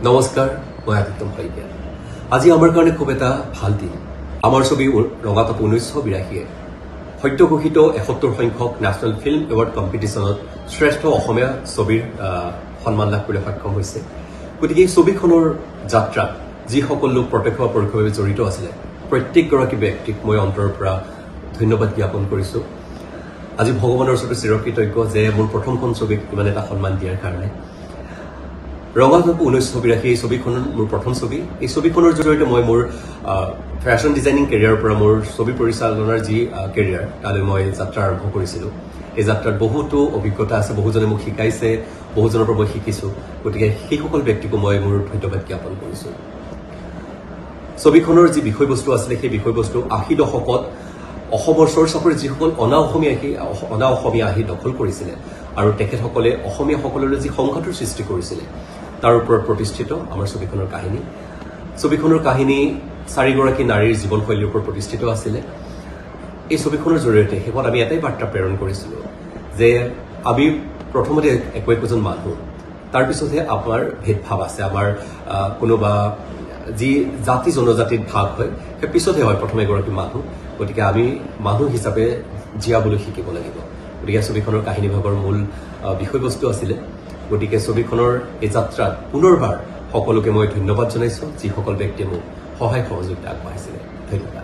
নমস্কাৰ, মই আদিত্যম শইকীয়া। আজি আমাৰ কাৰণে খুব এটা ভাল দিন। আমাৰ ছবি ৰঙাতাপ 1982 সত্য ঘোষিত 71 সংখ্যক নেশ্যনেল ফিল্ম এৱাৰ্ড কম্পিটিশ্যনত শ্ৰেষ্ঠ অসমীয়া ছবিৰ সন্মান লাভ কৰিবলৈ সক্ষম হৈছে। গতিকে এই ছবিখনৰ যাত্ৰাত যিসকল লোক প্ৰত্যক্ষ বা পৰোক্ষভাৱে জড়িত আছিলে প্ৰত্যেকগৰাকী ব্যক্তিক মই অন্তৰৰ পৰা ধন্যবাদ জ্ঞাপন কৰিছোঁ। আজি ভগৱানৰ ওচৰত চিৰকৃতজ্ঞ যে মোৰ প্ৰথমখন ছবিক ইমান এটা সন্মান দিয়াৰ কাৰণে। ৰঙাতাপ 1982 এই ছবিখন মোৰ প্ৰথম ছবি। এই ছবিখনৰ জৰিয়তে মই মোৰ ফেশ্বন ডিজাইনিং কেৰিয়াৰৰ পৰা মোৰ ছবি পৰিচালনাৰ যি কেৰিয়াৰ তালৈ মই যাত্ৰা আৰম্ভ কৰিছিলোঁ। এই যাত্ৰাত বহুতো অভিজ্ঞতা আছে, বহুজনে মোক শিকাইছে, বহুজনৰ পৰা মই শিকিছোঁ। গতিকে সেইসকল ব্যক্তিকো মই মোৰ ধন্যবাদ জ্ঞাপন কৰিছোঁ। ছবিখনৰ যি বিষয়বস্তু আছিলে সেই বিষয়বস্তু ৮০ দশকত অসমৰ চৰ্চাপৰি যিসকল অনা অসমীয়া আহি দখল কৰিছিলে আৰু তেখেতসকলে অসমীয়াসকললৈ যি সংঘাতৰ সৃষ্টি কৰিছিলে তাৰ ওপৰত প্ৰতিষ্ঠিত আমাৰ ছবিখনৰ কাহিনী। ছবিখনৰ কাহিনী 4গৰাকী নাৰীৰ জীৱনশৈলীৰ ওপৰত প্ৰতিষ্ঠিত আছিলে। এই ছবিখনৰ জৰিয়তে শেষত আমি এটাই বাৰ্তা প্ৰেৰণ কৰিছিলোঁ যে আমি প্ৰথমতে একোজন মানুহ, তাৰপিছতহে আমাৰ ভেদভাৱ আছে, আমাৰ কোনোবা যি জাতি জনজাতিত ভাগ হয় সেই পিছতহে হয় প্ৰথম এগৰাকী মানুহ। গতিকে আমি মানুহ হিচাপে জীয়াবলৈ শিকিব লাগিব। গতিকে ছবিখনৰ কাহিনী ভাগৰ মূল বিষয়বস্তু আছিলে। গতিকে ছবিখনৰ এই যাত্ৰাত পুনৰবাৰ সকলোকে মই ধন্যবাদ জনাইছোঁ যিসকল ব্যক্তিয়ে মোক সহায় সহযোগিতা আগবঢ়াইছিলে। ধন্যবাদ।